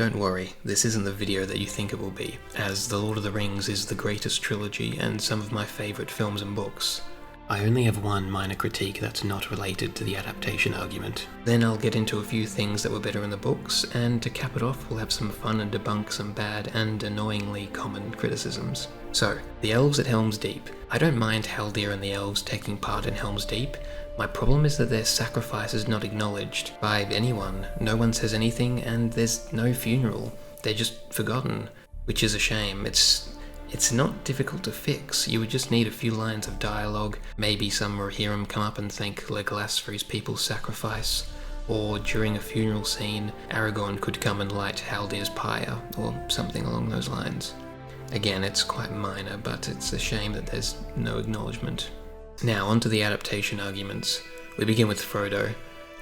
Don't worry, this isn't the video that you think it will be, as The Lord of the Rings is the greatest trilogy and some of my favourite films and books. I only have one minor critique that's not related to the adaptation argument. Then I'll get into a few things that were better in the books, and to cap it off we'll have some fun and debunk some bad and annoyingly common criticisms. So, the elves at Helm's Deep. I don't mind Haldir and the elves taking part in Helm's Deep. My problem is that their sacrifice is not acknowledged by anyone. No one says anything and there's no funeral. They're just forgotten, which is a shame. It's not difficult to fix. You would just need a few lines of dialogue, maybe some Rohirrim come up and thank Legolas for his people's sacrifice, or during a funeral scene, Aragorn could come and light Haldir's pyre, or something along those lines. Again, it's quite minor, but it's a shame that there's no acknowledgement. Now, onto the adaptation arguments. We begin with Frodo.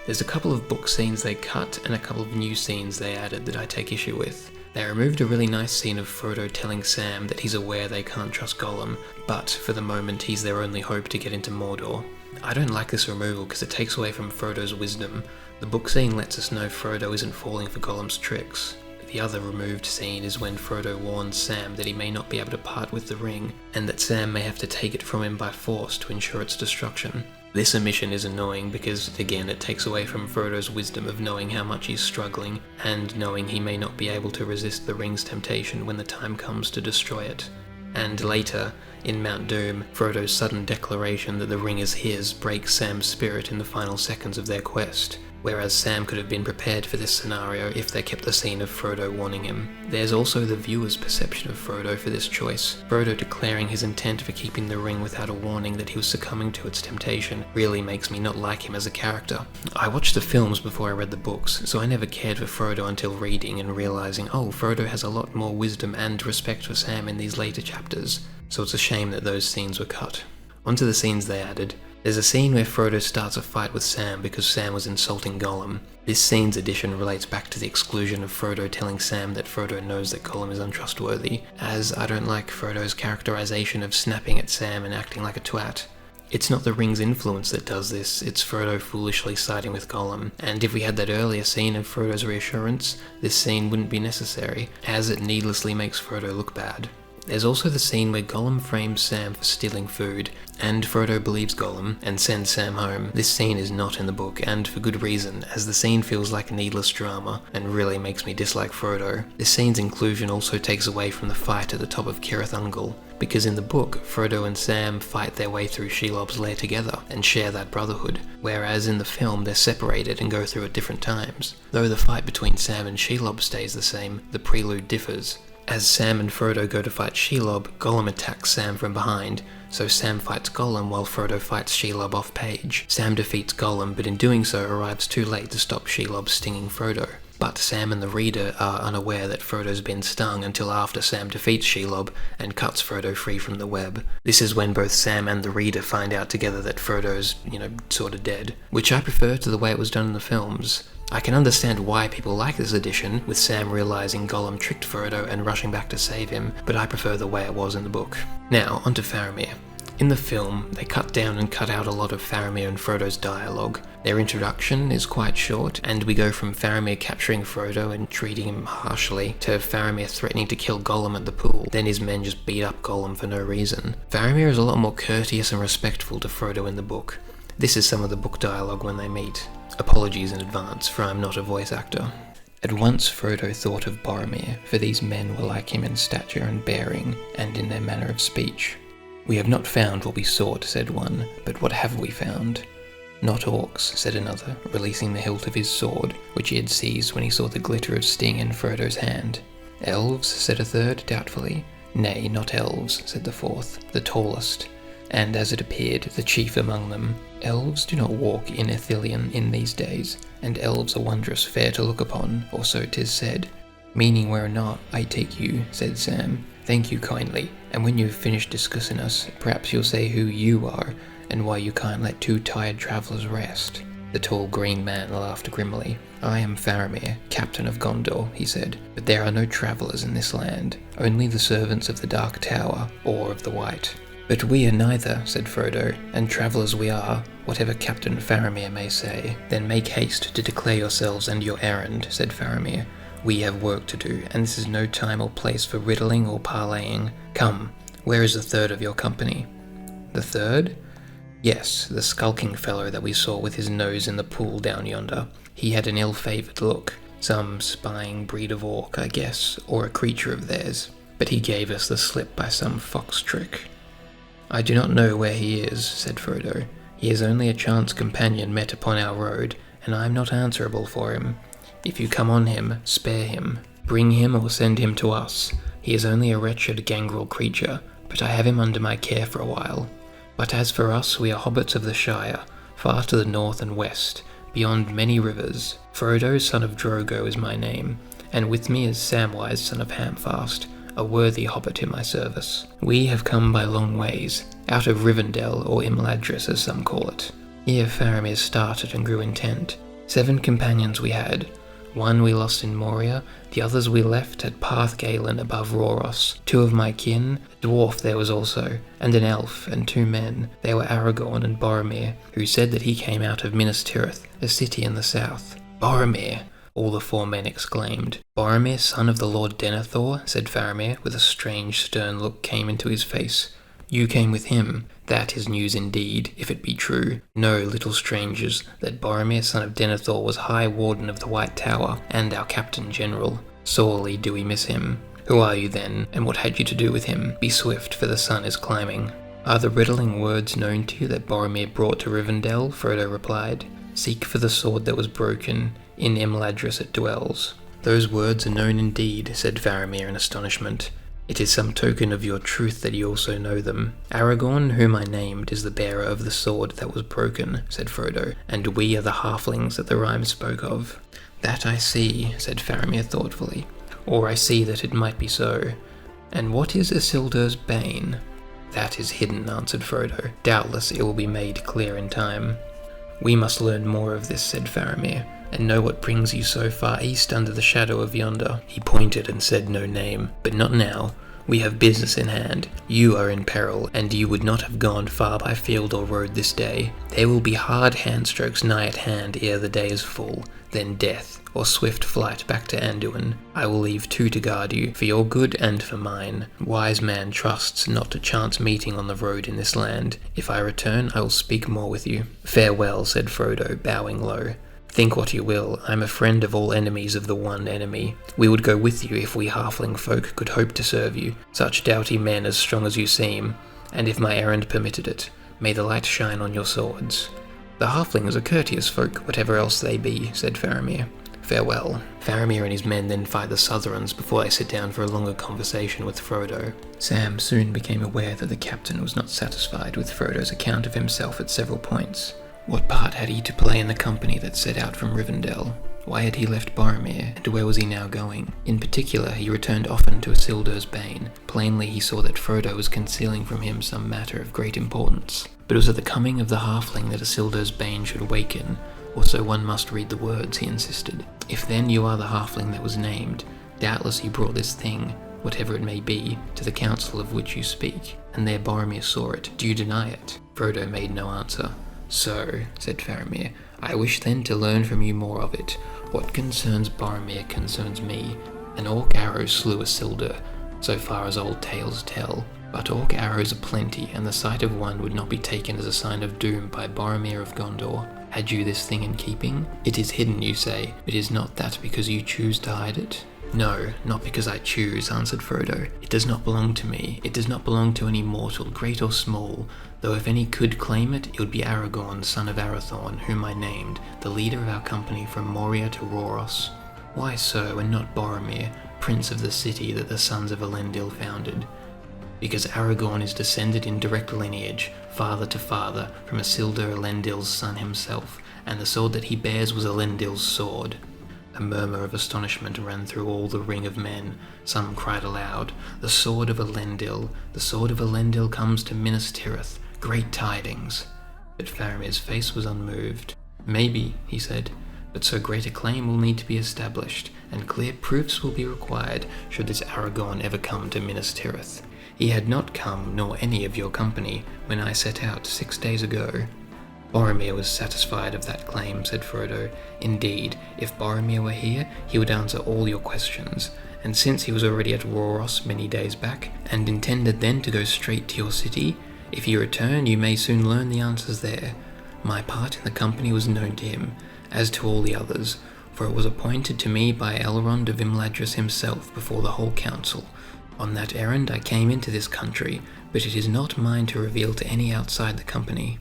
There's a couple of book scenes they cut and a couple of new scenes they added that I take issue with. They removed a really nice scene of Frodo telling Sam that he's aware they can't trust Gollum, but for the moment he's their only hope to get into Mordor. I don't like this removal because it takes away from Frodo's wisdom. The book scene lets us know Frodo isn't falling for Gollum's tricks. The other removed scene is when Frodo warns Sam that he may not be able to part with the ring, and that Sam may have to take it from him by force to ensure its destruction. This omission is annoying because, again, it takes away from Frodo's wisdom of knowing how much he's struggling, and knowing he may not be able to resist the ring's temptation when the time comes to destroy it. And later, in Mount Doom, Frodo's sudden declaration that the ring is his breaks Sam's spirit in the final seconds of their quest, whereas Sam could have been prepared for this scenario if they kept the scene of Frodo warning him. There's also the viewer's perception of Frodo for this choice. Frodo declaring his intent for keeping the ring without a warning that he was succumbing to its temptation really makes me not like him as a character. I watched the films before I read the books, so I never cared for Frodo until reading and realizing, oh, Frodo has a lot more wisdom and respect for Sam in these later chapters, so it's a shame that those scenes were cut. Onto the scenes they added. There's a scene where Frodo starts a fight with Sam because Sam was insulting Gollum. This scene's addition relates back to the exclusion of Frodo telling Sam that Frodo knows that Gollum is untrustworthy, as I don't like Frodo's characterization of snapping at Sam and acting like a twat. It's not the ring's influence that does this, it's Frodo foolishly siding with Gollum, and if we had that earlier scene of Frodo's reassurance, this scene wouldn't be necessary, as it needlessly makes Frodo look bad. There's also the scene where Gollum frames Sam for stealing food, and Frodo believes Gollum and sends Sam home. This scene is not in the book, and for good reason, as the scene feels like needless drama and really makes me dislike Frodo. This scene's inclusion also takes away from the fight at the top of Cirith Ungol, because in the book, Frodo and Sam fight their way through Shelob's lair together and share that brotherhood, whereas in the film they're separated and go through at different times. Though the fight between Sam and Shelob stays the same, the prelude differs. As Sam and Frodo go to fight Shelob, Gollum attacks Sam from behind, so Sam fights Gollum while Frodo fights Shelob off-page. Sam defeats Gollum, but in doing so arrives too late to stop Shelob stinging Frodo. But Sam and the reader are unaware that Frodo's been stung until after Sam defeats Shelob and cuts Frodo free from the web. This is when both Sam and the reader find out together that Frodo's, sort of dead, which I prefer to the way it was done in the films. I can understand why people like this edition, with Sam realizing Gollum tricked Frodo and rushing back to save him, but I prefer the way it was in the book. Now, onto Faramir. In the film, they cut down and cut out a lot of Faramir and Frodo's dialogue. Their introduction is quite short, and we go from Faramir capturing Frodo and treating him harshly, to Faramir threatening to kill Gollum at the pool, then his men just beat up Gollum for no reason. Faramir is a lot more courteous and respectful to Frodo in the book. This is some of the book dialogue when they meet. Apologies in advance, for I'm not a voice actor. At once Frodo thought of Boromir, for these men were like him in stature and bearing, and in their manner of speech. We have not found what we sought, said one, but what have we found? Not orcs, said another, releasing the hilt of his sword, which he had seized when he saw the glitter of sting in Frodo's hand. Elves, said a third, doubtfully. Nay, not elves, said the fourth, the tallest, and as it appeared, the chief among them. Elves do not walk in Ithilien in these days, and elves are wondrous fair to look upon, or so 'tis said. Meaning where not, I take you, said Sam. Thank you kindly, and when you've finished discussing us, perhaps you'll say who you are, and why you can't let two tired travellers rest. The tall green man laughed grimly. I am Faramir, captain of Gondor, he said, but there are no travellers in this land, only the servants of the Dark Tower, or of the White. But we are neither, said Frodo, and travellers we are, whatever Captain Faramir may say. Then make haste to declare yourselves and your errand, said Faramir, We have work to do, and this is no time or place for riddling or parleying. Come, where is the third of your company?" "The third?" "Yes, the skulking fellow that we saw with his nose in the pool down yonder. He had an ill-favoured look. Some spying breed of orc, I guess, or a creature of theirs. But he gave us the slip by some fox trick." "I do not know where he is," said Frodo. "He is only a chance companion met upon our road, and I am not answerable for him. If you come on him, spare him. Bring him or send him to us. He is only a wretched gangrel creature, but I have him under my care for a while. But as for us, we are hobbits of the Shire, far to the north and west, beyond many rivers. Frodo, son of Drogo, is my name, and with me is Samwise, son of Hamfast, a worthy hobbit in my service. We have come by long ways, out of Rivendell, or Imladris as some call it." Here Faramir started and grew intent. 7 companions we had. 1 we lost in Moria, the others we left at Parthgalen above Rhoros. 2 of my kin, a dwarf there was also, and an elf, and 2 men. They were Aragorn and Boromir, who said that he came out of Minas Tirith, a city in the south. "Boromir!" all the 4 men exclaimed. "Boromir, son of the Lord Denethor?" said Faramir, with a strange stern look came into his face. "You came with him? That is news indeed, if it be true. Know, little strangers, that Boromir, son of Denethor, was High Warden of the White Tower, and our Captain General. Sorely do we miss him. Who are you then, and what had you to do with him? Be swift, for the sun is climbing." "Are the riddling words known to you that Boromir brought to Rivendell?" Frodo replied. "Seek for the sword that was broken. In Imladris it dwells." "Those words are known indeed," said Faramir in astonishment. "It is some token of your truth that you also know them." "Aragorn, whom I named, is the bearer of the sword that was broken," said Frodo, "and we are the halflings that the rhyme spoke of." "That I see," said Faramir thoughtfully. "Or I see that it might be so. And what is Isildur's bane?" "That is hidden," answered Frodo. "Doubtless it will be made clear in time." "We must learn more of this," said Faramir, "and know what brings you so far east under the shadow of yonder." He pointed and said no name. "But not now. We have business in hand. You are in peril, and you would not have gone far by field or road this day. There will be hard handstrokes nigh at hand ere the day is full, then death, or swift flight back to Anduin. I will leave 2 to guard you, for your good and for mine. Wise man trusts not to chance meeting on the road in this land. If I return, I will speak more with you." "Farewell," said Frodo, bowing low. "Think what you will, I am a friend of all enemies of the one enemy. We would go with you if we halfling folk could hope to serve you, such doughty men as strong as you seem, and if my errand permitted it, may the light shine on your swords." "The halflings are courteous folk, whatever else they be," said Faramir. "Farewell." Faramir and his men then fight the Southrons before they sit down for a longer conversation with Frodo. Sam soon became aware that the captain was not satisfied with Frodo's account of himself at several points. What part had he to play in the company that set out from Rivendell? Why had he left Boromir, and where was he now going? In particular, he returned often to Isildur's bane. Plainly he saw that Frodo was concealing from him some matter of great importance. But it was at the coming of the halfling that Isildur's bane should awaken, or so one must read the words, he insisted. "If then you are the halfling that was named, doubtless you brought this thing, whatever it may be, to the council of which you speak, and there Boromir saw it. Do you deny it?" Frodo made no answer. "So," said Faramir, "I wish then to learn from you more of it. What concerns Boromir concerns me. An orc arrow slew Isildur, so far as old tales tell. But orc arrows are plenty, and the sight of one would not be taken as a sign of doom by Boromir of Gondor. Had you this thing in keeping? It is hidden, you say, but is not that because you choose to hide it?" "No, not because I choose," answered Frodo. "It does not belong to me. It does not belong to any mortal, great or small, though if any could claim it, it would be Aragorn, son of Arathorn, whom I named, the leader of our company from Moria to Rhoros." "Why so, and not Boromir, prince of the city that the sons of Elendil founded?" "Because Aragorn is descended in direct lineage, father to father, from Isildur Elendil's son himself, and the sword that he bears was Elendil's sword." A murmur of astonishment ran through all the ring of men. Some cried aloud, "The sword of Elendil! The sword of Elendil comes to Minas Tirith! Great tidings!" But Faramir's face was unmoved. "Maybe," he said, "but so great a claim will need to be established, and clear proofs will be required should this Aragorn ever come to Minas Tirith. He had not come, nor any of your company, when I set out 6 days ago." Boromir was satisfied of that claim, said Frodo. Indeed, if Boromir were here, he would answer all your questions, and since he was already at Rhoros many days back, and intended then to go straight to your city, if you return, you may soon learn the answers there. My part in the company was known to him, as to all the others, for it was appointed to me by Elrond of Imladris himself before the whole council. On that errand I came into this country, but it is not mine to reveal to any outside the company.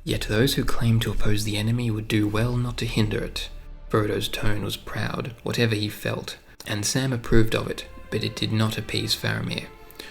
Yet those who claim to oppose the enemy would do well not to hinder it. Frodo's tone was proud, whatever he felt, and Sam approved of it, but it did not appease Faramir.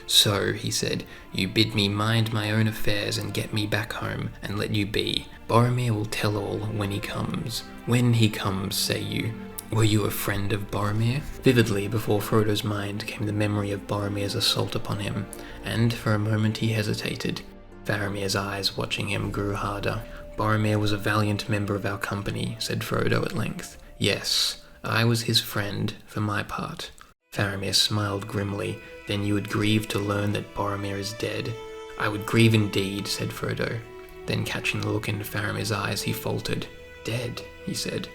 So, he said, you bid me mind my own affairs and get me back home, and let you be. Boromir will tell all when he comes. When he comes, say you. Were you a friend of Boromir? Vividly before Frodo's mind came the memory of Boromir's assault upon him, and for a moment he hesitated. Faramir's eyes, watching him, grew harder. Boromir was a valiant member of our company, said Frodo at length. Yes, I was his friend, for my part. Faramir smiled grimly. Then you would grieve to learn that Boromir is dead. I would grieve indeed, said Frodo. Then catching the look in Faramir's eyes, he faltered. Dead, he said.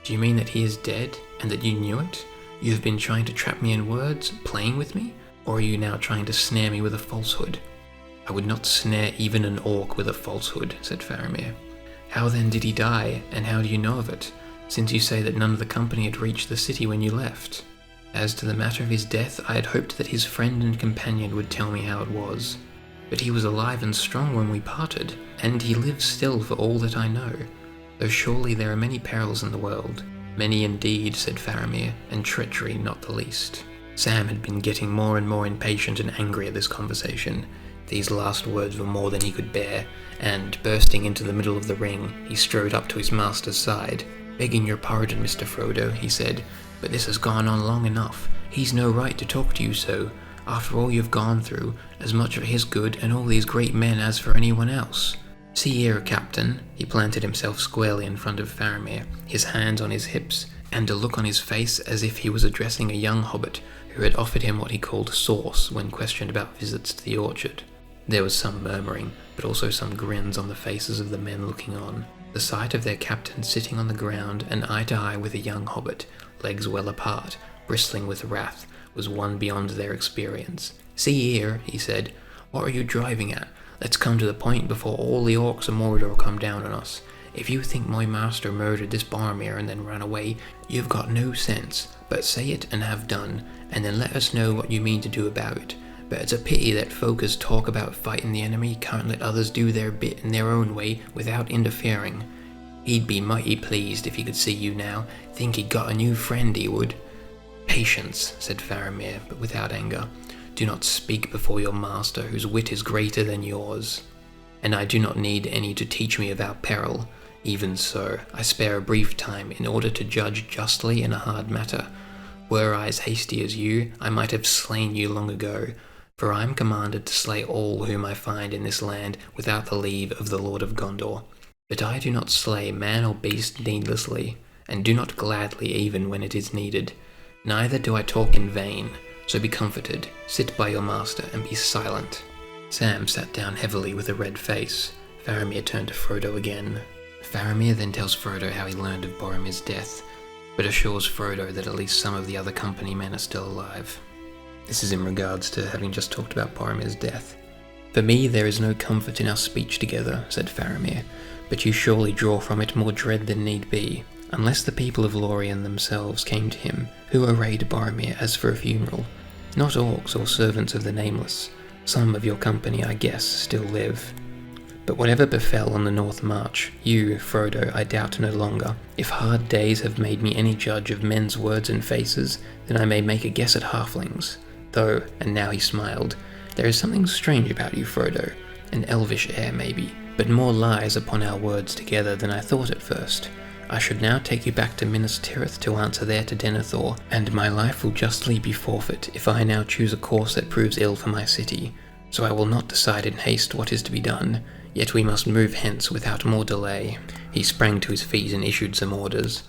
Do you mean that he is dead, and that you knew it? You have been trying to trap me in words, playing with me? Or are you now trying to snare me with a falsehood? I would not snare even an orc with a falsehood, said Faramir. How then did he die, and how do you know of it, since you say that none of the company had reached the city when you left? As to the matter of his death, I had hoped that his friend and companion would tell me how it was. But he was alive and strong when we parted, and he lives still for all that I know. Though surely there are many perils in the world. Many indeed, said Faramir, and treachery not the least. Sam had been getting more and more impatient and angry at this conversation. These last words were more than he could bear, and, bursting into the middle of the ring, he strode up to his master's side. Begging your pardon, Mr. Frodo, he said, but this has gone on long enough. He's no right to talk to you so, after all you've gone through, as much for his good and all these great men as for anyone else. See here, Captain. He planted himself squarely in front of Faramir, his hands on his hips, and a look on his face as if he was addressing a young hobbit who had offered him what he called sauce when questioned about visits to the orchard. There was some murmuring, but also some grins on the faces of the men looking on. The sight of their captain sitting on the ground and eye to eye with a young hobbit, legs well apart, bristling with wrath, was one beyond their experience. See here, he said, what are you driving at? Let's come to the point before all the orcs of Mordor come down on us. If you think my master murdered this Boromir and then ran away, you've got no sense, but say it and have done, and then let us know what you mean to do about it. But it's a pity that folk as talk about fighting the enemy can't let others do their bit in their own way without interfering. He'd be mighty pleased if he could see you now, think he'd got a new friend, he would. Patience, said Faramir, but without anger. Do not speak before your master, whose wit is greater than yours. And I do not need any to teach me of our peril. Even so, I spare a brief time in order to judge justly in a hard matter. Were I as hasty as you, I might have slain you long ago, for I am commanded to slay all whom I find in this land without the leave of the Lord of Gondor. But I do not slay man or beast needlessly, and do not gladly even when it is needed. Neither do I talk in vain, so be comforted, sit by your master, and be silent. Sam sat down heavily with a red face. Faramir turned to Frodo again. Faramir then tells Frodo how he learned of Boromir's death, but assures Frodo that at least some of the other company men are still alive. This is in regards to having just talked about Boromir's death. For me there is no comfort in our speech together, said Faramir, but you surely draw from it more dread than need be. Unless the people of Lorien themselves came to him, who arrayed Boromir as for a funeral. Not orcs or servants of the Nameless. Some of your company, I guess, still live. But whatever befell on the North March, you, Frodo, I doubt no longer. If hard days have made me any judge of men's words and faces, then I may make a guess at halflings. Though, and now he smiled, there is something strange about you, Frodo. An elvish air, maybe, but more lies upon our words together than I thought at first. I should now take you back to Minas Tirith to answer there to Denethor, and my life will justly be forfeit if I now choose a course that proves ill for my city. So I will not decide in haste what is to be done, yet we must move hence without more delay. He sprang to his feet and issued some orders.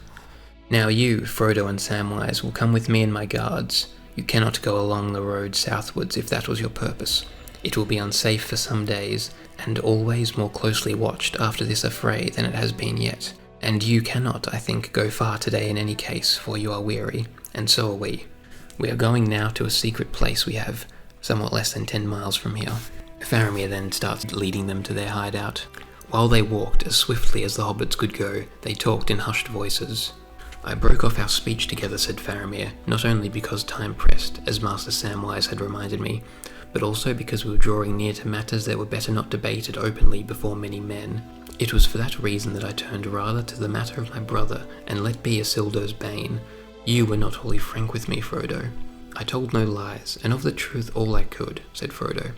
Now you, Frodo and Samwise, will come with me and my guards. You cannot go along the road southwards if that was your purpose. It will be unsafe for some days, and always more closely watched after this affray than it has been yet. And you cannot, I think, go far today in any case, for you are weary, and so are we. We are going now to a secret place we have, somewhat less than 10 miles from here. Faramir then starts leading them to their hideout. While they walked as swiftly as the hobbits could go, they talked in hushed voices. I broke off our speech together, said Faramir, not only because time pressed, as Master Samwise had reminded me, but also because we were drawing near to matters that were better not debated openly before many men. It was for that reason that I turned rather to the matter of my brother, and let be Isildur's bane. You were not wholly frank with me, Frodo. I told no lies, and of the truth all I could, said Frodo.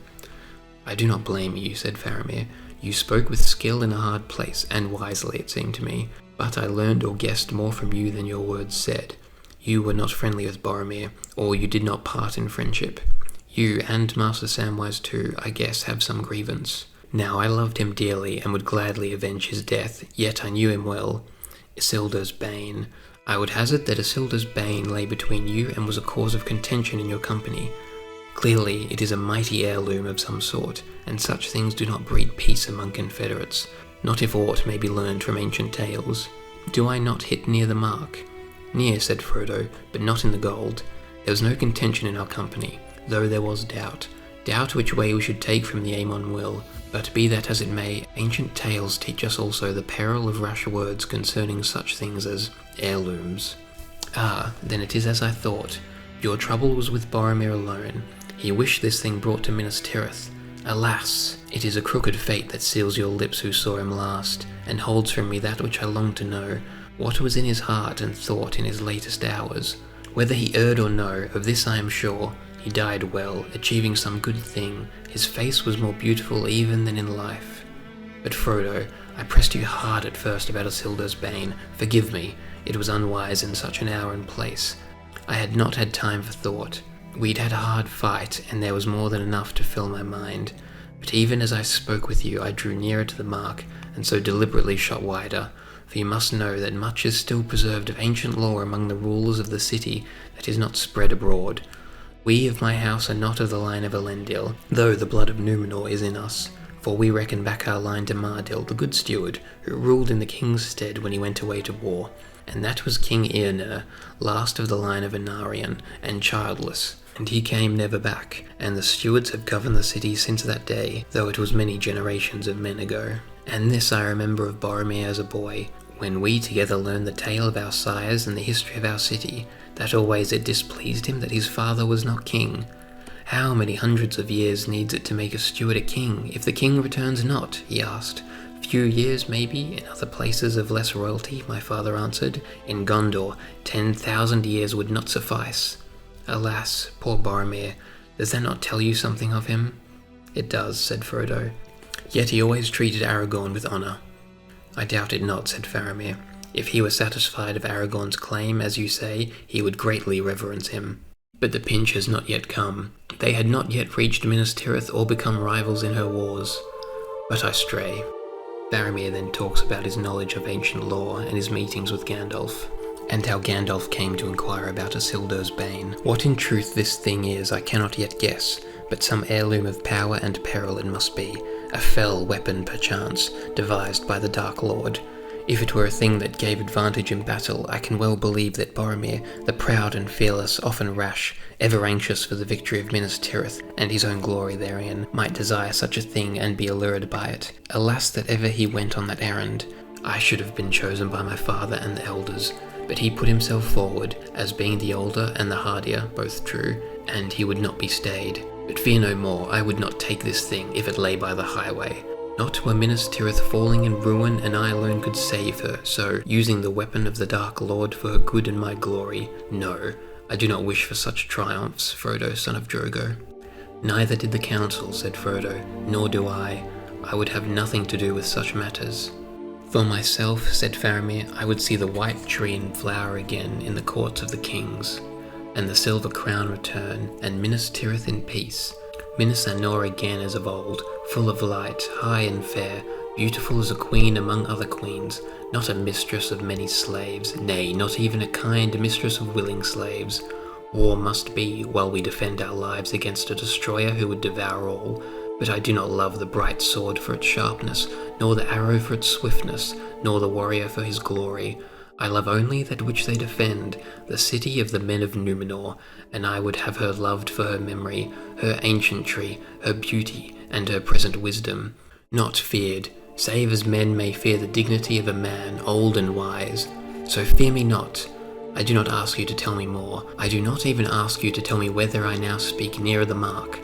I do not blame you, said Faramir. You spoke with skill in a hard place, and wisely it seemed to me, but I learned or guessed more from you than your words said. You were not friendly with Boromir, or you did not part in friendship. You, and Master Samwise too, I guess, have some grievance. Now I loved him dearly, and would gladly avenge his death, yet I knew him well. Isildur's bane. I would hazard that Isildur's bane lay between you and was a cause of contention in your company. Clearly, it is a mighty heirloom of some sort, and such things do not breed peace among confederates, not if aught may be learned from ancient tales. Do I not hit near the mark? Near, said Frodo, but not in the gold. There was no contention in our company, though there was doubt which way we should take from the Aemon will. But be that as it may, ancient tales teach us also the peril of rash words concerning such things as heirlooms. Ah, then it is as I thought. Your trouble was with Boromir alone. He wished this thing brought to Minas Tirith. Alas, it is a crooked fate that seals your lips who saw him last, and holds from me that which I long to know, what was in his heart and thought in his latest hours. Whether he erred or no, of this I am sure. He died well, achieving some good thing. His face was more beautiful even than in life. But Frodo, I pressed you hard at first about Isildur's bane. Forgive me, it was unwise in such an hour and place. I had not had time for thought. We'd had a hard fight, and there was more than enough to fill my mind. But even as I spoke with you, I drew nearer to the mark, and so deliberately shot wider. For you must know that much is still preserved of ancient lore among the rulers of the city that is not spread abroad. We of my house are not of the line of Elendil, though the blood of Númenor is in us, for we reckon back our line to Mardil, the good steward, who ruled in the king's stead when he went away to war. And that was King Eärnur, last of the line of Anarion, and childless, and he came never back, and the stewards have governed the city since that day, though it was many generations of men ago. And this I remember of Boromir as a boy, when we together learned the tale of our sires and the history of our city, that always it displeased him that his father was not king. How many hundreds of years needs it to make a steward a king, if the king returns not? He asked. Few years, maybe, in other places of less royalty, my father answered. In Gondor, 10,000 years would not suffice. Alas, poor Boromir, does that not tell you something of him? It does, said Frodo. Yet he always treated Aragorn with honour. I doubt it not, said Faramir. If he were satisfied of Aragorn's claim, as you say, he would greatly reverence him. But the pinch has not yet come. They had not yet reached Minas Tirith or become rivals in her wars. But I stray. Faramir then talks about his knowledge of ancient lore and his meetings with Gandalf, and how Gandalf came to inquire about Isildur's bane. What in truth this thing is I cannot yet guess, but some heirloom of power and peril it must be, a fell weapon perchance, devised by the Dark Lord. If it were a thing that gave advantage in battle, I can well believe that Boromir, the proud and fearless, often rash, ever anxious for the victory of Minas Tirith, and his own glory therein, might desire such a thing and be allured by it. Alas that ever he went on that errand. I should have been chosen by my father and the elders, but he put himself forward, as being the older and the hardier, both true, and he would not be stayed. But fear no more, I would not take this thing if it lay by the highway. Not were Minas Tirith falling in ruin, and I alone could save her, so, using the weapon of the Dark Lord for her good and my glory, no, I do not wish for such triumphs, Frodo, son of Drogo. Neither did the council, said Frodo, nor do I. I would have nothing to do with such matters. For myself, said Faramir, I would see the white tree in flower again in the courts of the kings, and the silver crown return, and Minas Tirith in peace. Minas Anor again as of old, full of light, high and fair, beautiful as a queen among other queens, not a mistress of many slaves, nay, not even a kind mistress of willing slaves. War must be, while we defend our lives against a destroyer who would devour all, But I do not love the bright sword for its sharpness, nor the arrow for its swiftness, nor the warrior for his glory. I love only that which they defend, the city of the men of Númenor, and I would have her loved for her memory, her ancientry, her beauty, and her present wisdom. Not feared, save as men may fear the dignity of a man old and wise. So fear me not. I do not ask you to tell me more. I do not even ask you to tell me whether I now speak nearer the mark.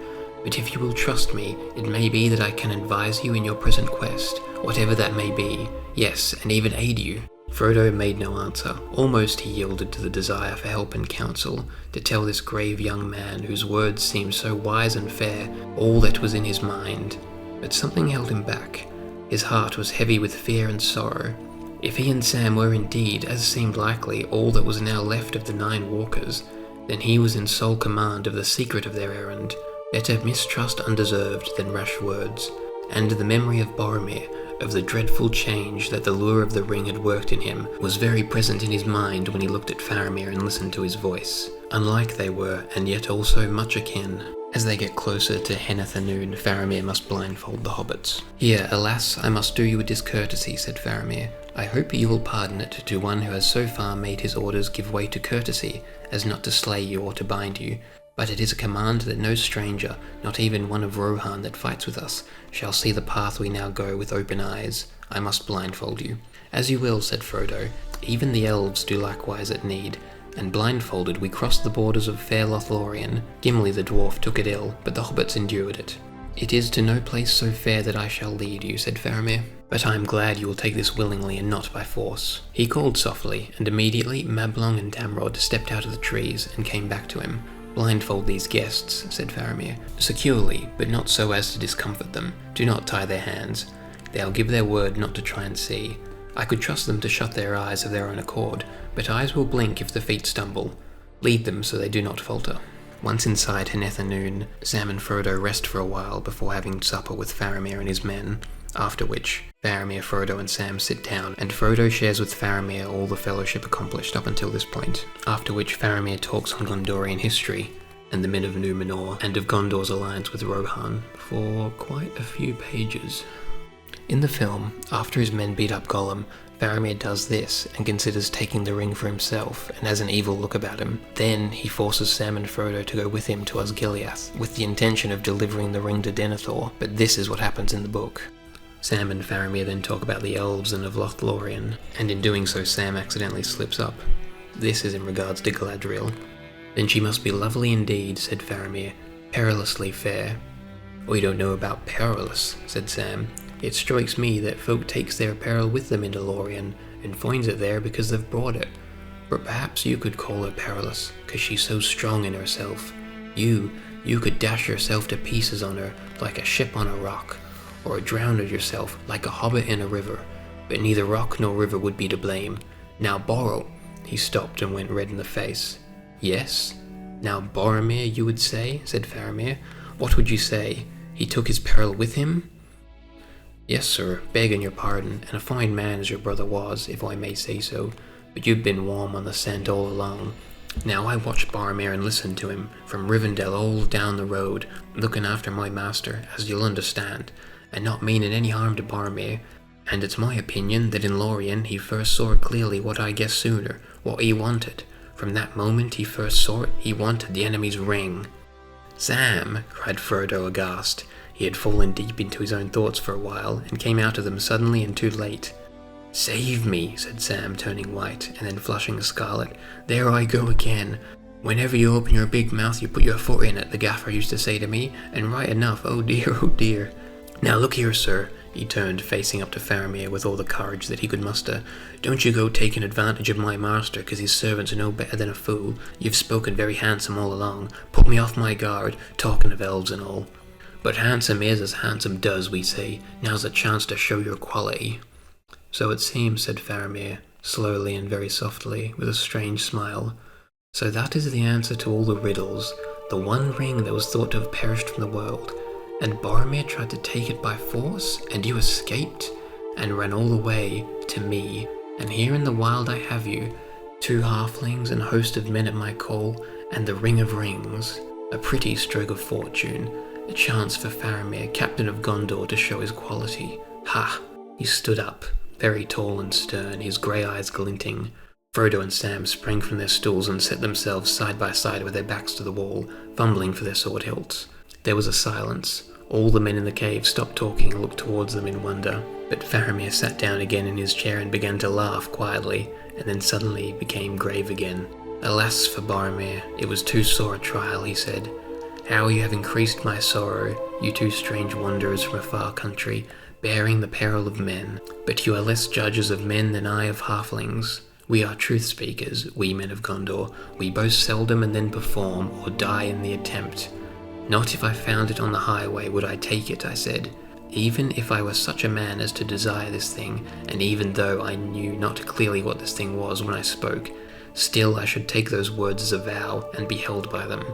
But if you will trust me, it may be that I can advise you in your present quest, whatever that may be, yes, and even aid you. Frodo made no answer. Almost he yielded to the desire for help and counsel, to tell this grave young man, whose words seemed so wise and fair, all that was in his mind. But something held him back. His heart was heavy with fear and sorrow. If he and Sam were indeed, as seemed likely, all that was now left of the 9 walkers, then he was in sole command of the secret of their errand. Better mistrust undeserved than rash words. And the memory of Boromir, of the dreadful change that the lure of the ring had worked in him, was very present in his mind when he looked at Faramir and listened to his voice. Unlike they were, and yet also much akin. As they get closer to Denethor, Faramir must blindfold the hobbits. Here, alas, I must do you a discourtesy, said Faramir. I hope you will pardon it to one who has so far made his orders give way to courtesy, as not to slay you or to bind you. But it is a command that no stranger, not even one of Rohan that fights with us, shall see the path we now go with open eyes. I must blindfold you. As you will, said Frodo. Even the elves do likewise at need. And blindfolded we crossed the borders of fair Lothlorien. Gimli the dwarf took it ill, but the hobbits endured it. It is to no place so fair that I shall lead you, said Faramir. But I am glad you will take this willingly and not by force. He called softly, and immediately Mablung and Damrod stepped out of the trees and came back to him. Blindfold these guests, said Faramir, securely, but not so as to discomfort them. Do not tie their hands. They'll give their word not to try and see. I could trust them to shut their eyes of their own accord, but eyes will blink if the feet stumble. Lead them so they do not falter. Once inside Denethor, Sam and Frodo rest for a while before having supper with Faramir and his men, after which Faramir, Frodo and Sam sit down, and Frodo shares with Faramir all the Fellowship accomplished up until this point, after which Faramir talks on Gondorian history, and the men of Númenor, and of Gondor's alliance with Rohan, for quite a few pages. In the film, after his men beat up Gollum, Faramir does this and considers taking the ring for himself and has an evil look about him. Then he forces Sam and Frodo to go with him to Osgiliath with the intention of delivering the ring to Denethor, but this is what happens in the book. Sam and Faramir then talk about the elves and of Lothlorien, and in doing so Sam accidentally slips up. This is in regards to Galadriel. Then she must be lovely indeed, said Faramir, perilously fair. We don't know about perilous, said Sam. It strikes me that folk takes their apparel with them into Lorien, and finds it there because they've brought it. But perhaps you could call her perilous, 'cause she's so strong in herself. You could dash yourself to pieces on her, like a ship on a rock, or drown yourself, like a hobbit in a river. But neither rock nor river would be to blame. Now Borrow. He stopped and went red in the face. Yes? Now Boromir, you would say, said Faramir. What would you say? He took his peril with him? Yes, sir, begging your pardon, and a fine man as your brother was, if I may say so, but you've been warm on the scent all along. Now I watched Boromir and listened to him, from Rivendell all down the road, looking after my master, as you'll understand, and not meaning any harm to Boromir, and it's my opinion that in Lorien he first saw clearly what I guessed sooner, what he wanted. From that moment he first saw it, he wanted the enemy's ring. Sam, cried Frodo aghast. He had fallen deep into his own thoughts for a while, and came out of them suddenly and too late. Save me, said Sam, turning white, and then flushing scarlet. There I go again. Whenever you open your big mouth you put your foot in it, the gaffer used to say to me, and right enough, oh dear, oh dear. Now look here, sir, he turned, facing up to Faramir with all the courage that he could muster. Don't you go taking advantage of my master, 'cause his servants are no better than a fool. You've spoken very handsome all along, put me off my guard, talking of elves and all. But handsome is as handsome does, we say. Now's a chance to show your quality. So it seems, said Faramir, slowly and very softly, with a strange smile. So that is the answer to all the riddles, the one ring that was thought to have perished from the world. And Boromir tried to take it by force, and you escaped, and ran all the way to me. And here in the wild I have you, 2 halflings and a host of men at my call, and the ring of rings. A pretty stroke of fortune. A chance for Faramir, captain of Gondor, to show his quality. Ha! He stood up, very tall and stern, his grey eyes glinting. Frodo and Sam sprang from their stools and set themselves side by side with their backs to the wall, fumbling for their sword hilts. There was a silence. All the men in the cave stopped talking and looked towards them in wonder. But Faramir sat down again in his chair and began to laugh quietly, and then suddenly became grave again. Alas for Boromir, it was too sore a trial, he said. How you have increased my sorrow, you two strange wanderers from a far country, bearing the peril of men. But you are less judges of men than I of halflings. We are truth speakers, we men of Gondor. We boast seldom and then perform, or die in the attempt. Not if I found it on the highway would I take it, I said. Even if I were such a man as to desire this thing, and even though I knew not clearly what this thing was when I spoke, still I should take those words as a vow and be held by them.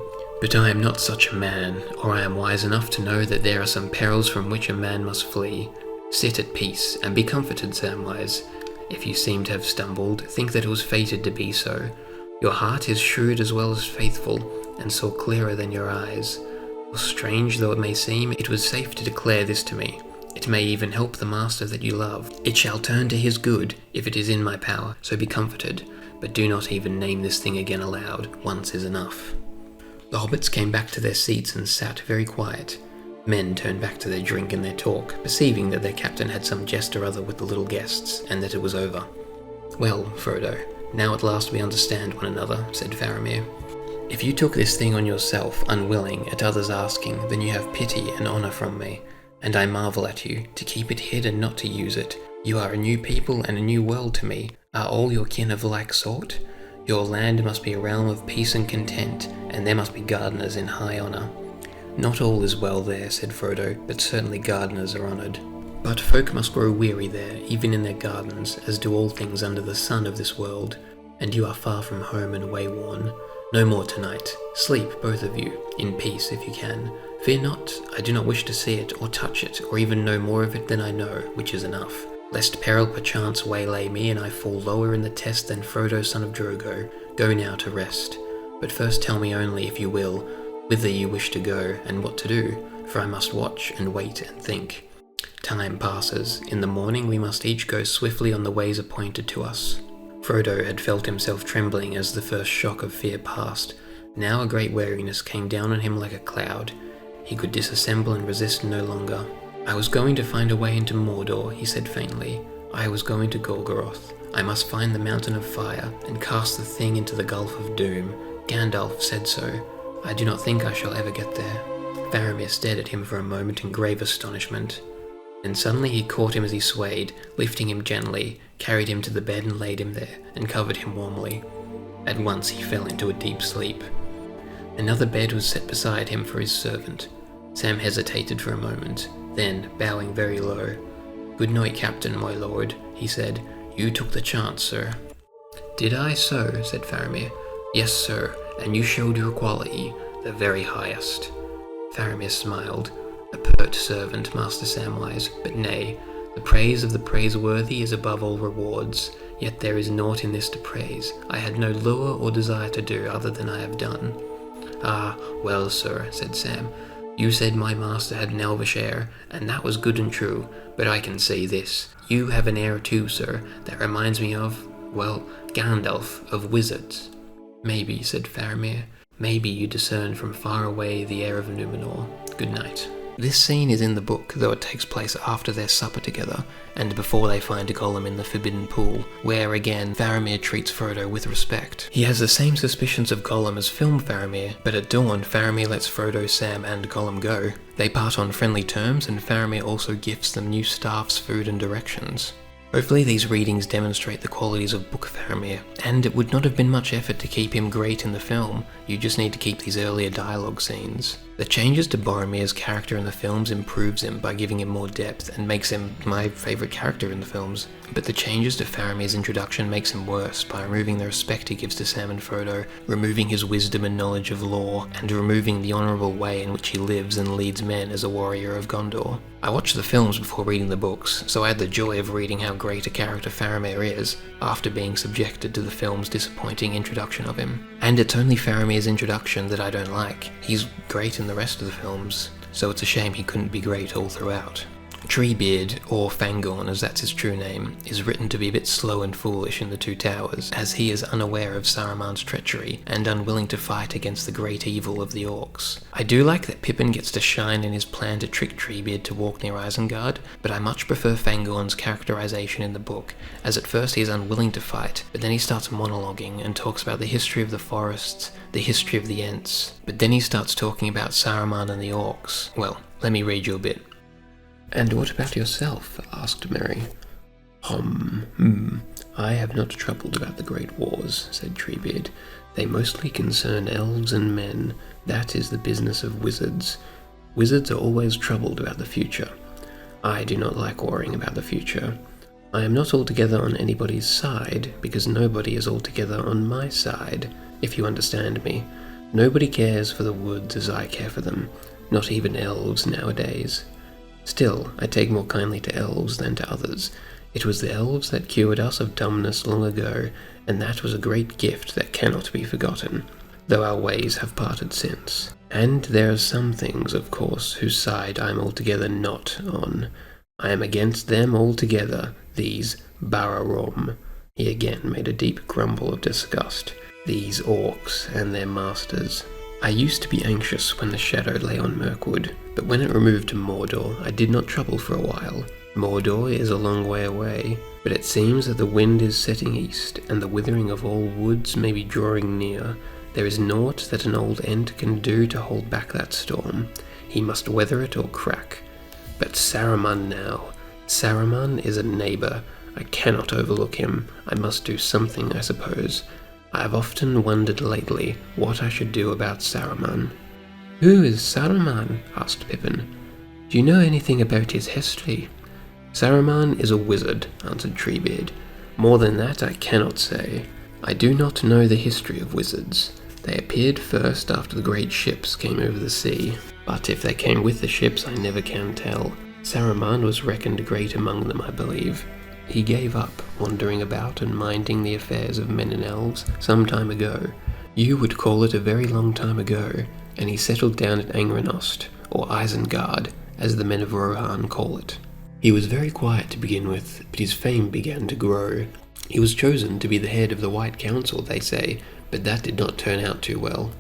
But I am not such a man, or I am wise enough to know that there are some perils from which a man must flee. Sit at peace, and be comforted, Samwise. If you seem to have stumbled, think that it was fated to be so. Your heart is shrewd as well as faithful, and saw clearer than your eyes. Strange though it may seem, it was safe to declare this to me. It may even help the master that you love. It shall turn to his good, if it is in my power, so be comforted. But do not even name this thing again aloud. Once is enough. The hobbits came back to their seats and sat very quiet. Men turned back to their drink and their talk, perceiving that their captain had some jest or other with the little guests, and that it was over. Well, Frodo, now at last we understand one another, said Faramir. If you took this thing on yourself, unwilling, at others asking, then you have pity and honour from me, and I marvel at you, to keep it hid and not to use it. You are a new people and a new world to me. Are all your kin of like sort? Your land must be a realm of peace and content, and there must be gardeners in high honour. Not all is well there, said Frodo, but certainly gardeners are honoured. But folk must grow weary there, even in their gardens, as do all things under the sun of this world, and you are far from home and wayworn. No more tonight. Sleep, both of you, in peace if you can. Fear not, I do not wish to see it, or touch it, or even know more of it than I know, which is enough. Lest peril perchance waylay me, and I fall lower in the test than Frodo son of Drogo. Go now to rest. But first tell me only, if you will, whither you wish to go, and what to do, for I must watch and wait and think. Time passes. In the morning we must each go swiftly on the ways appointed to us. Frodo had felt himself trembling as the first shock of fear passed. Now a great weariness came down on him like a cloud. He could disassemble and resist no longer. I was going to find a way into Mordor, he said faintly. I was going to Golgoroth. I must find the Mountain of Fire, and cast the thing into the Gulf of Doom. Gandalf said so. I do not think I shall ever get there. Faramir stared at him for a moment in grave astonishment. Then suddenly he caught him as he swayed, lifting him gently, carried him to the bed and laid him there, and covered him warmly. At once he fell into a deep sleep. Another bed was set beside him for his servant. Sam hesitated for a moment, then, bowing very low, "Good night, Captain, my lord," he said. "You took the chance, sir." "Did I so?" said Faramir. "Yes, sir, and you showed your quality, the very highest." Faramir smiled. "A pert servant, Master Samwise, but nay, the praise of the praiseworthy is above all rewards, yet there is naught in this to praise. I had no lure or desire to do other than I have done." "Ah, well, sir," said Sam, "you said my master had an elvish air, and that was good and true, but I can say this. You have an air too, sir, that reminds me of, well, Gandalf, of wizards." "Maybe," said Faramir, "maybe you discern from far away the air of Numenor. Good night." This scene is in the book, though it takes place after their supper together, and before they find Gollum in the Forbidden Pool, where again Faramir treats Frodo with respect. He has the same suspicions of Gollum as film Faramir, but at dawn Faramir lets Frodo, Sam and Gollum go. They part on friendly terms, and Faramir also gifts them new staffs, food and directions. Hopefully these readings demonstrate the qualities of Book Faramir, and it would not have been much effort to keep him great in the film. You just need to keep these earlier dialogue scenes. The changes to Boromir's character in the films improves him by giving him more depth and makes him my favourite character in the films, but the changes to Faramir's introduction makes him worse by removing the respect he gives to Sam and Frodo, removing his wisdom and knowledge of lore, and removing the honourable way in which he lives and leads men as a warrior of Gondor. I watched the films before reading the books, so I had the joy of reading how great a character Faramir is, after being subjected to the film's disappointing introduction of him. And it's only Faramir's introduction that I don't like. He's great in the rest of the films. so it's a shame he couldn't be great all throughout. Treebeard, or Fangorn as that's his true name, is written to be a bit slow and foolish in the Two Towers, as he is unaware of Saruman's treachery and unwilling to fight against the great evil of the orcs. I do like that Pippin gets to shine in his plan to trick Treebeard to walk near Isengard, but I much prefer Fangorn's characterization in the book, as at first he is unwilling to fight, but then he starts monologuing and talks about the history of the forests, the history of the Ents, but then he starts talking about Saruman and the orcs. Well, let me read you a bit. "And what about yourself?" asked Merry. I have not troubled about the great wars," said Treebeard. "They mostly concern elves and men. That is the business of wizards. Wizards are always troubled about the future. I do not like worrying about the future. I am not altogether on anybody's side, because nobody is altogether on my side, if you understand me. Nobody cares for the woods as I care for them, not even elves nowadays. Still, I take more kindly to elves than to others. It was the elves that cured us of dumbness long ago, and that was a great gift that cannot be forgotten, though our ways have parted since. And there are some things, of course, whose side I am altogether not on. I am against them altogether, these Bararom." He again made a deep grumble of disgust. "These orcs and their masters. I used to be anxious when the shadow lay on Mirkwood, but when it removed to Mordor, I did not trouble for a while. Mordor is a long way away, but it seems that the wind is setting east, and the withering of all woods may be drawing near. There is naught that an old Ent can do to hold back that storm. He must weather it or crack. But Saruman now. Saruman is a neighbour. I cannot overlook him. I must do something, I suppose. I have often wondered lately what I should do about Saruman." "Who is Saruman?" asked Pippin. "Do you know anything about his history?" "Saruman is a wizard," answered Treebeard. "More than that I cannot say. I do not know the history of wizards. They appeared first after the great ships came over the sea, but if they came with the ships I never can tell. Saruman was reckoned great among them, I believe. He gave up wandering about and minding the affairs of men and elves some time ago. You would call it a very long time ago, and he settled down at Angrenost, or Isengard, as the men of Rohan call it. He was very quiet to begin with, but his fame began to grow. He was chosen to be the head of the White Council, they say, but that did not turn out too well.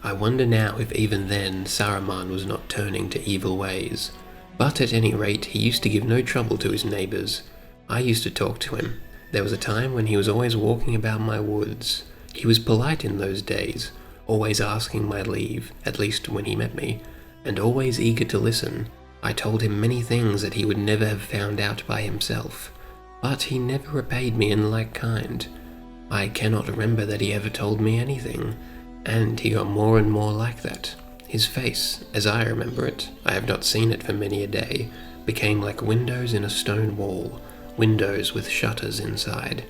I wonder now if even then Saruman was not turning to evil ways. But at any rate, he used to give no trouble to his neighbours. I used to talk to him. There was a time when he was always walking about my woods. He was polite in those days, always asking my leave, at least when he met me, and always eager to listen. I told him many things that he would never have found out by himself, but he never repaid me in like kind. I cannot remember that he ever told me anything, and he got more and more like that. His face, as I remember it, I have not seen it for many a day, became like windows in a stone wall, windows with shutters inside.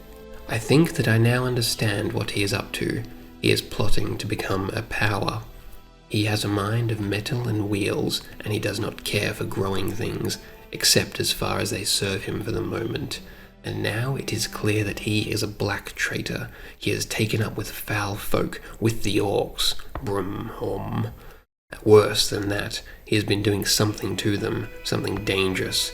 I think that I now understand what he is up to. He is plotting to become a power. He has a mind of metal and wheels, and he does not care for growing things, except as far as they serve him for the moment. And now it is clear that he is a black traitor. He has taken up with foul folk, with the orcs. Brum-hom. Worse than that, he has been doing something to them, something dangerous.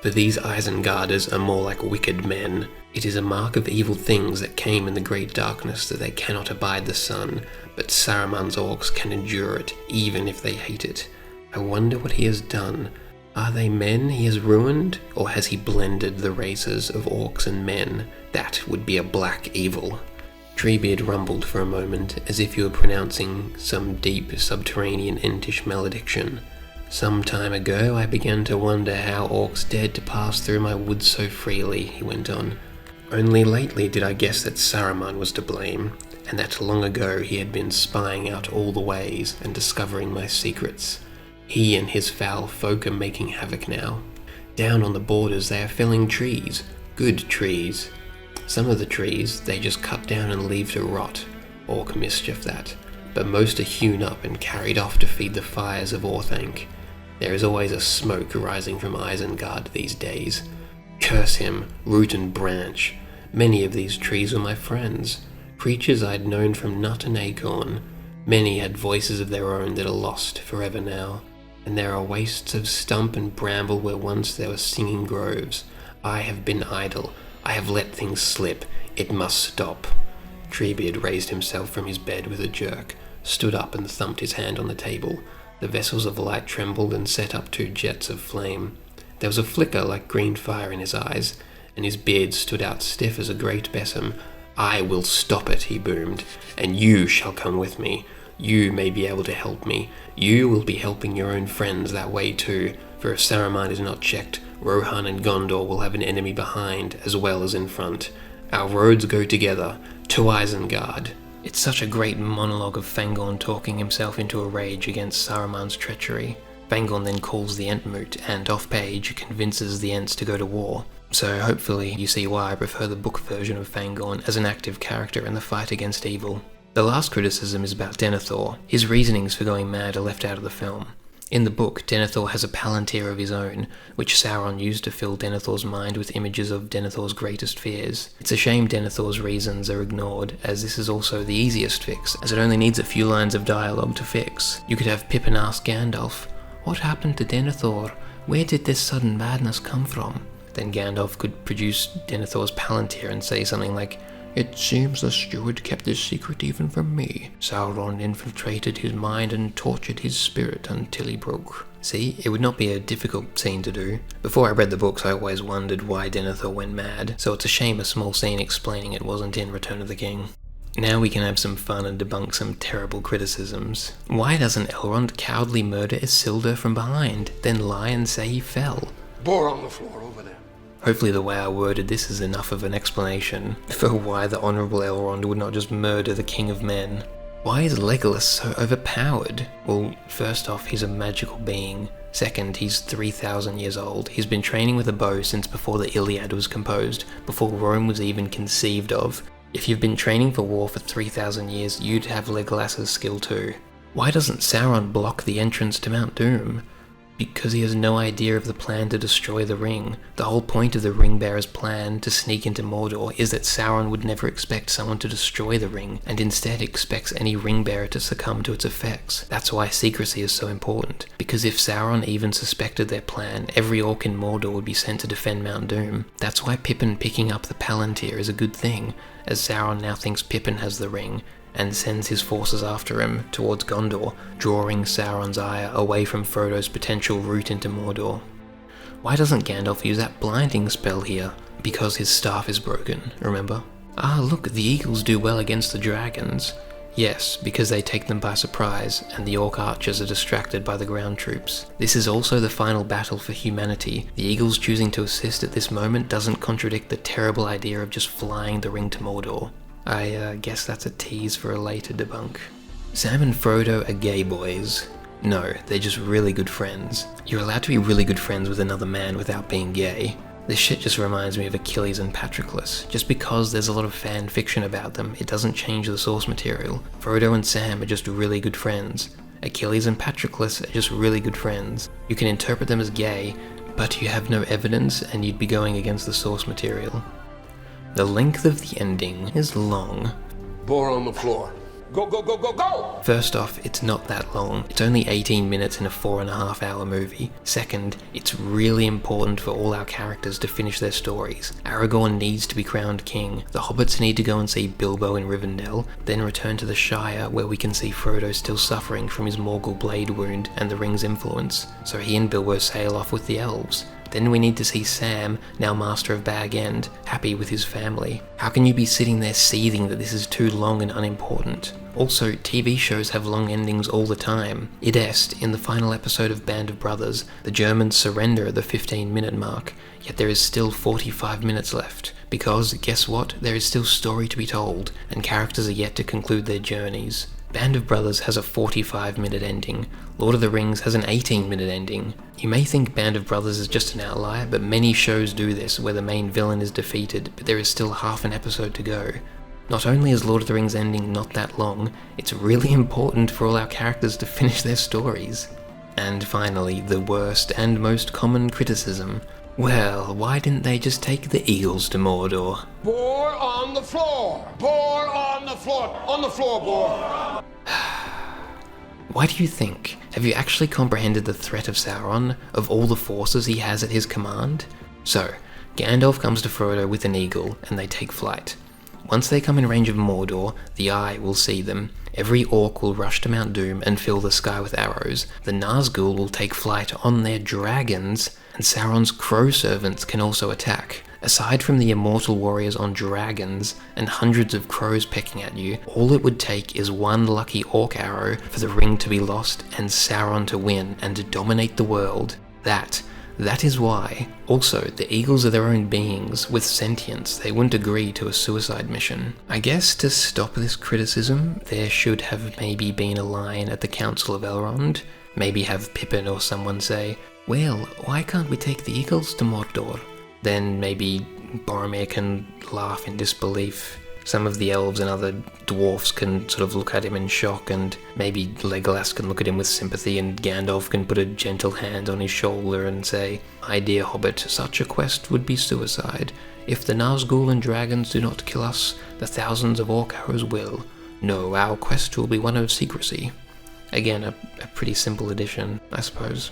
For these Isengarders are more like wicked men. It is a mark of evil things that came in the great darkness that they cannot abide the sun, but Saruman's orcs can endure it, even if they hate it. I wonder what he has done. Are they men he has ruined, or has he blended the races of orcs and men? That would be a black evil. Treebeard rumbled for a moment, as if he were pronouncing some deep subterranean Entish malediction. "Some time ago I began to wonder how orcs dared to pass through my woods so freely," he went on. "Only lately did I guess that Saruman was to blame, and that long ago he had been spying out all the ways and discovering my secrets. He and his foul folk are making havoc now. Down on the borders they are felling trees, good trees. Some of the trees they just cut down and leave to rot, orc mischief that, but most are hewn up and carried off to feed the fires of Orthanc. There is always a smoke rising from Isengard these days. Curse him, root and branch. Many of these trees were my friends, creatures I had known from nut and acorn. Many had voices of their own that are lost forever now. And there are wastes of stump and bramble where once there were singing groves. I have been idle. I have let things slip. It must stop. Treebeard raised himself from his bed with a jerk, stood up and thumped his hand on the table. The vessels of light trembled and set up 2 jets of flame. There was a flicker like green fire in his eyes, and his beard stood out stiff as a great besom. I will stop it, he boomed, and you shall come with me. You may be able to help me. You will be helping your own friends that way too, for if Saruman is not checked, Rohan and Gondor will have an enemy behind as well as in front. Our roads go together, to Isengard. It's such a great monologue of Fangorn talking himself into a rage against Saruman's treachery. Fangorn then calls the Entmoot and, off-page, convinces the Ents to go to war. So hopefully you see why I prefer the book version of Fangorn as an active character in the fight against evil. The last criticism is about Denethor. His reasonings for going mad are left out of the film. In the book, Denethor has a palantir of his own, which Sauron used to fill Denethor's mind with images of Denethor's greatest fears. It's a shame Denethor's reasons are ignored, as this is also the easiest fix, as it only needs a few lines of dialogue to fix. You could have Pippin ask Gandalf, "What happened to Denethor? Where did this sudden madness come from?" Then Gandalf could produce Denethor's palantir and say something like, "It seems the steward kept this secret even from me. Sauron infiltrated his mind and tortured his spirit until he broke." See, it would not be a difficult scene to do. Before I read the books, I always wondered why Denethor went mad, so it's a shame a small scene explaining it wasn't in Return of the King. Now we can have some fun and debunk some terrible criticisms. Why doesn't Elrond cowardly murder Isildur from behind, then lie and say he fell? Bore on the floor over there. Hopefully the way I worded this is enough of an explanation for why the Honourable Elrond would not just murder the King of Men. Why is Legolas so overpowered? Well, first off, he's a magical being. Second, he's 3,000 years old. He's been training with a bow since before the Iliad was composed, before Rome was even conceived of. If you've been training for war for 3,000 years, you'd have Legolas's skill too. Why doesn't Sauron block the entrance to Mount Doom? Because he has no idea of the plan to destroy the ring. The whole point of the Ring-Bearer's plan to sneak into Mordor is that Sauron would never expect someone to destroy the ring, and instead expects any Ring-Bearer to succumb to its effects. That's why secrecy is so important, because if Sauron even suspected their plan, every orc in Mordor would be sent to defend Mount Doom. That's why Pippin picking up the Palantir is a good thing, as Sauron now thinks Pippin has the ring, and sends his forces after him towards Gondor, drawing Sauron's ire away from Frodo's potential route into Mordor. Why doesn't Gandalf use that blinding spell here? Because his staff is broken, remember? Ah, look, the eagles do well against the dragons. Yes, because they take them by surprise, and the orc archers are distracted by the ground troops. This is also the final battle for humanity. The eagles choosing to assist at this moment doesn't contradict the terrible idea of just flying the ring to Mordor. I guess that's a tease for a later debunk. Sam and Frodo are gay boys. No, they're just really good friends. You're allowed to be really good friends with another man without being gay. This shit just reminds me of Achilles and Patroclus. Just because there's a lot of fan fiction about them, it doesn't change the source material. Frodo and Sam are just really good friends. Achilles and Patroclus are just really good friends. You can interpret them as gay, but you have no evidence and you'd be going against the source material. The length of the ending is long. Bore on the floor. Go, go, go, go, go! First off, it's not that long. It's only 18 minutes in a 4.5 hour movie. Second, it's really important for all our characters to finish their stories. Aragorn needs to be crowned king. The hobbits need to go and see Bilbo in Rivendell, then return to the Shire where we can see Frodo still suffering from his Morgul blade wound and the ring's influence, so he and Bilbo sail off with the elves. Then we need to see Sam, now master of Bag End, happy with his family. How can you be sitting there seething that this is too long and unimportant? Also, TV shows have long endings all the time. Id Est, in the final episode of Band of Brothers, the Germans surrender at the 15-minute mark, yet there is still 45 minutes left. Because, guess what? There is still story to be told, and characters are yet to conclude their journeys. Band of Brothers has a 45-minute ending. Lord of the Rings has an 18-minute ending. You may think Band of Brothers is just an outlier, but many shows do this, where the main villain is defeated, but there is still half an episode to go. Not only is Lord of the Rings ending not that long, it's really important for all our characters to finish their stories. And finally, the worst and most common criticism. Well, why didn't they just take the eagles to Mordor? Bore on the floor! Bore on the floor! On the floor, bore! Why do you think? Have you actually comprehended the threat of Sauron, of all the forces he has at his command? So, Gandalf comes to Frodo with an eagle, and they take flight. Once they come in range of Mordor, the Eye will see them. Every orc will rush to Mount Doom and fill the sky with arrows. The Nazgul will take flight on their dragons, and Sauron's crow servants can also attack. Aside from the immortal warriors on dragons and hundreds of crows pecking at you, all it would take is one lucky orc arrow for the ring to be lost and Sauron to win and to dominate the world. That is why. Also, the eagles are their own beings, with sentience. They wouldn't agree to a suicide mission. I guess to stop this criticism, there should have maybe been a line at the Council of Elrond. Maybe have Pippin or someone say, "Well, why can't we take the eagles to Mordor?" Then maybe Boromir can laugh in disbelief. Some of the elves and other dwarfs can sort of look at him in shock, and maybe Legolas can look at him with sympathy, and Gandalf can put a gentle hand on his shoulder and say, "My dear Hobbit, such a quest would be suicide. If the Nazgul and dragons do not kill us, the thousands of orc arrows will. No, our quest will be one of secrecy." Again, a pretty simple addition, I suppose.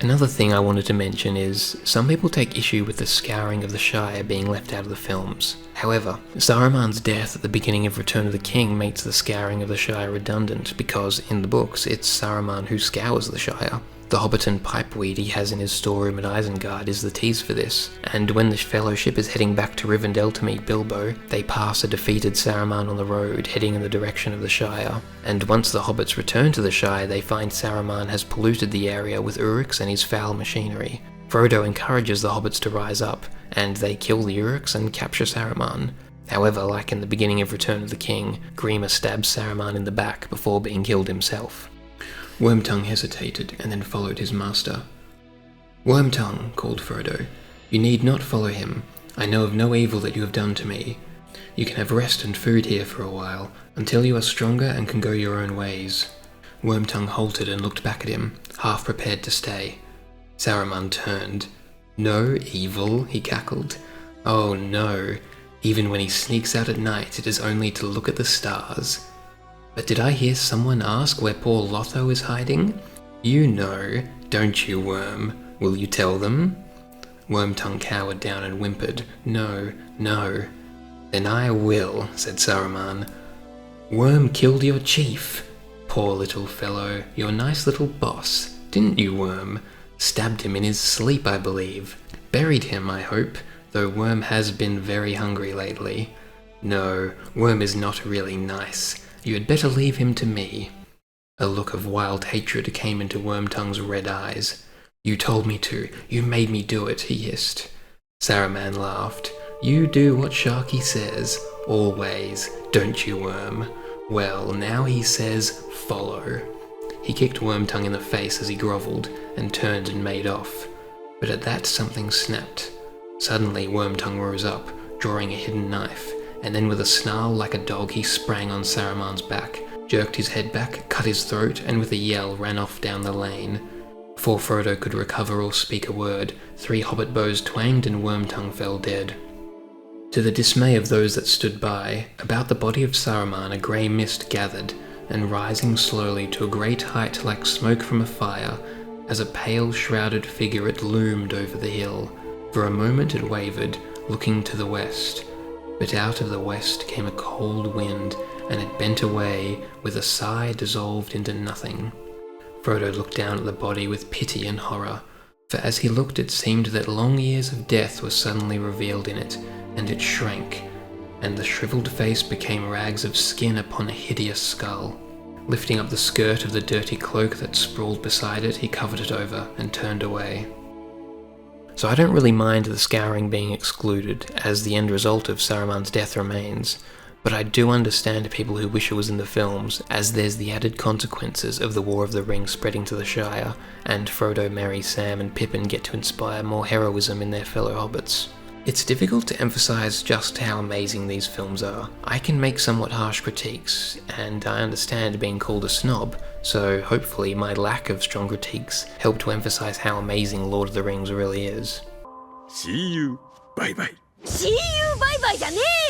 Another thing I wanted to mention is, some people take issue with the scouring of the Shire being left out of the films. However, Saruman's death at the beginning of Return of the King makes the scouring of the Shire redundant, because in the books it's Saruman who scours the Shire. The Hobbiton pipeweed he has in his storeroom at Isengard is the tease for this, and when the Fellowship is heading back to Rivendell to meet Bilbo, they pass a defeated Saruman on the road, heading in the direction of the Shire. And once the hobbits return to the Shire, they find Saruman has polluted the area with Uruks and his foul machinery. Frodo encourages the hobbits to rise up, and they kill the Uruks and capture Saruman. However, like in the beginning of Return of the King, Grima stabs Saruman in the back before being killed himself. Wormtongue hesitated, and then followed his master. "Wormtongue," called Frodo, "you need not follow him. I know of no evil that you have done to me. You can have rest and food here for a while, until you are stronger and can go your own ways." Wormtongue halted and looked back at him, half prepared to stay. Saruman turned. "No evil?" he cackled. "Oh no. Even when he sneaks out at night, it is only to look at the stars. But did I hear someone ask where poor Lotho is hiding? You know, don't you, Worm? Will you tell them?" Wormtongue cowered down and whimpered, "No, no." "Then I will," said Saruman. "Worm killed your chief. Poor little fellow, your nice little boss. Didn't you, Worm? Stabbed him in his sleep, I believe. Buried him, I hope, though Worm has been very hungry lately. No, Worm is not really nice. You had better leave him to me." A look of wild hatred came into Wormtongue's red eyes. "You told me to. You made me do it," he hissed. Saruman laughed. "You do what Sharky says, always, don't you, Worm? Well, now he says, follow." He kicked Wormtongue in the face as he grovelled, and turned and made off. But at that something snapped. Suddenly Wormtongue rose up, drawing a hidden knife, and then with a snarl like a dog he sprang on Saruman's back, jerked his head back, cut his throat, and with a yell ran off down the lane. Before Frodo could recover or speak a word, 3 hobbit bows twanged and Wormtongue fell dead. To the dismay of those that stood by, about the body of Saruman a grey mist gathered, and rising slowly to a great height like smoke from a fire, as a pale shrouded figure it loomed over the hill. For a moment it wavered, looking to the west. But out of the west came a cold wind, and it bent away, with a sigh dissolved into nothing. Frodo looked down at the body with pity and horror, for as he looked it seemed that long years of death were suddenly revealed in it, and it shrank, and the shriveled face became rags of skin upon a hideous skull. Lifting up the skirt of the dirty cloak that sprawled beside it, he covered it over and turned away. So I don't really mind the scouring being excluded, as the end result of Saruman's death remains, but I do understand people who wish it was in the films, as there's the added consequences of the War of the Ring spreading to the Shire, and Frodo, Merry, Sam and Pippin get to inspire more heroism in their fellow hobbits. It's difficult to emphasize just how amazing these films are. I can make somewhat harsh critiques, and I understand being called a snob, so hopefully my lack of strong critiques help to emphasize how amazing Lord of the Rings really is. See you. Bye bye. See you, bye bye じゃねえ